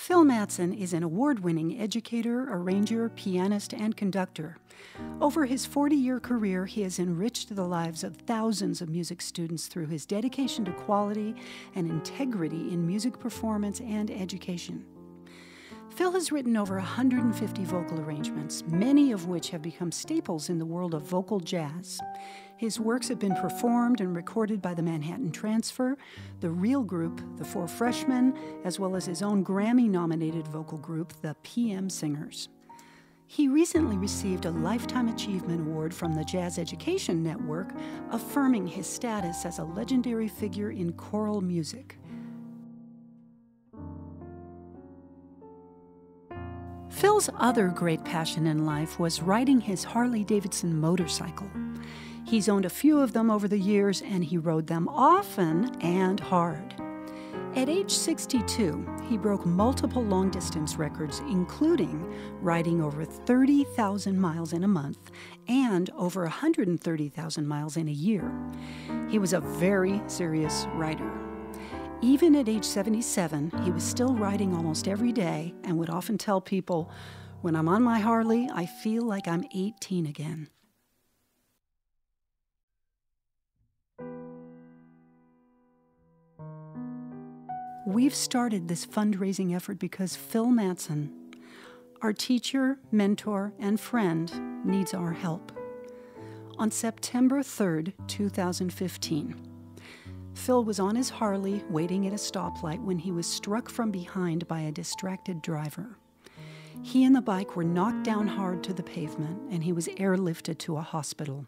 Phil Mattson is an award-winning educator, arranger, pianist, and conductor. Over his 40-year career, he has enriched the lives of thousands of music students through his dedication to quality and integrity in music performance and education. Phil has written over 150 vocal arrangements, many of which have become staples in the world of vocal jazz. His works have been performed and recorded by the Manhattan Transfer, the Real Group, the Four Freshmen, as well as his own Grammy-nominated vocal group, the PM Singers. He recently received a Lifetime Achievement Award from the Jazz Education Network, affirming his status as a legendary figure in choral music. Phil's other great passion in life was riding his Harley-Davidson motorcycle. He's owned a few of them over the years, and he rode them often and hard. At age 62, he broke multiple long-distance records, including riding over 30,000 miles in a month and over 130,000 miles in a year. He was a very serious rider. Even at age 77, he was still riding almost every day and would often tell people, "When I'm on my Harley, I feel like I'm 18 again." We've started this fundraising effort because Phil Mattson, our teacher, mentor, and friend, needs our help. On September 3rd, 2015, Phil was on his Harley waiting at a stoplight when he was struck from behind by a distracted driver. He and the bike were knocked down hard to the pavement, and he was airlifted to a hospital.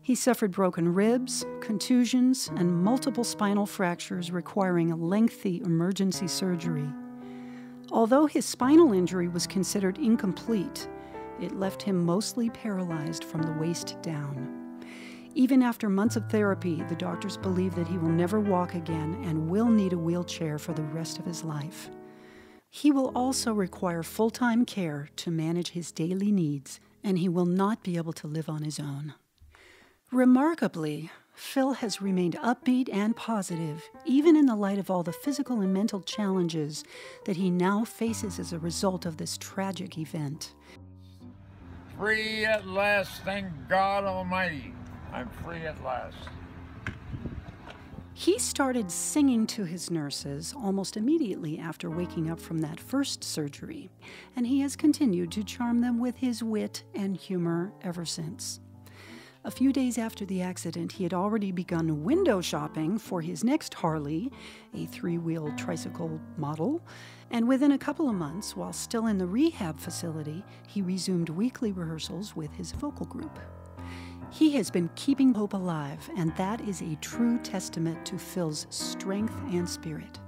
He suffered broken ribs, contusions, and multiple spinal fractures requiring a lengthy emergency surgery. Although his spinal injury was considered incomplete, it left him mostly paralyzed from the waist down. Even after months of therapy, the doctors believe that he will never walk again and will need a wheelchair for the rest of his life. He will also require full-time care to manage his daily needs, and he will not be able to live on his own. Remarkably, Phil has remained upbeat and positive, even in the light of all the physical and mental challenges that he now faces as a result of this tragic event. Free at last, thank God Almighty. I'm free at last. He started singing to his nurses almost immediately after waking up from that first surgery, and he has continued to charm them with his wit and humor ever since. A few days after the accident, he had already begun window shopping for his next Harley, a three-wheel tricycle model, and within a couple of months, while still in the rehab facility, he resumed weekly rehearsals with his vocal group. He has been keeping hope alive, and that is a true testament to Phil's strength and spirit.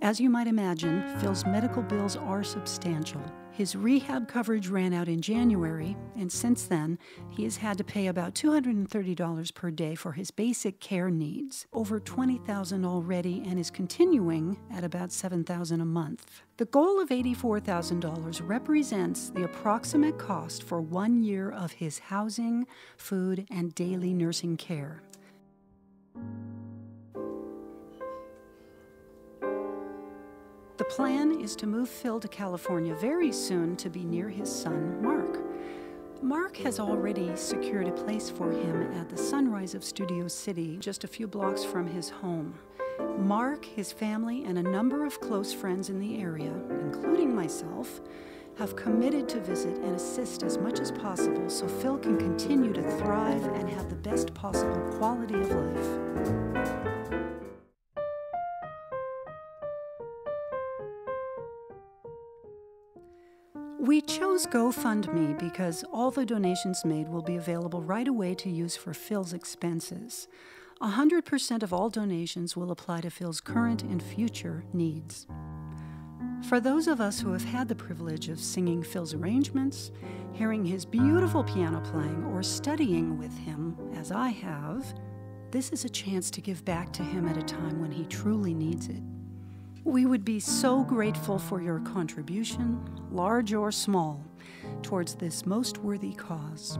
As you might imagine, Phil's medical bills are substantial. His rehab coverage ran out in January, and since then, he has had to pay about $230 per day for his basic care needs, over $20,000 already, and is continuing at about $7,000 a month. The goal of $84,000 represents the approximate cost for 1 year of his housing, food, and daily nursing care. The plan is to move Phil to California very soon to be near his son, Mark. Mark has already secured a place for him at the Sunrise of Studio City, just a few blocks from his home. Mark, his family, and a number of close friends in the area, including myself, have committed to visit and assist as much as possible so Phil can continue to thrive and have the best possible quality of life. We chose GoFundMe because all the donations made will be available right away to use for Phil's expenses. 100% of all donations will apply to Phil's current and future needs. For those of us who have had the privilege of singing Phil's arrangements, hearing his beautiful piano playing, or studying with him, as I have, this is a chance to give back to him at a time when he truly needs it. We would be so grateful for your contribution, large or small, towards this most worthy cause.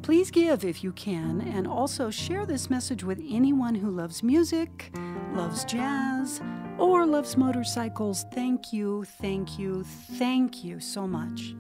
Please give if you can, and also share this message with anyone who loves music, loves jazz, or loves motorcycles. Thank you, thank you, thank you so much.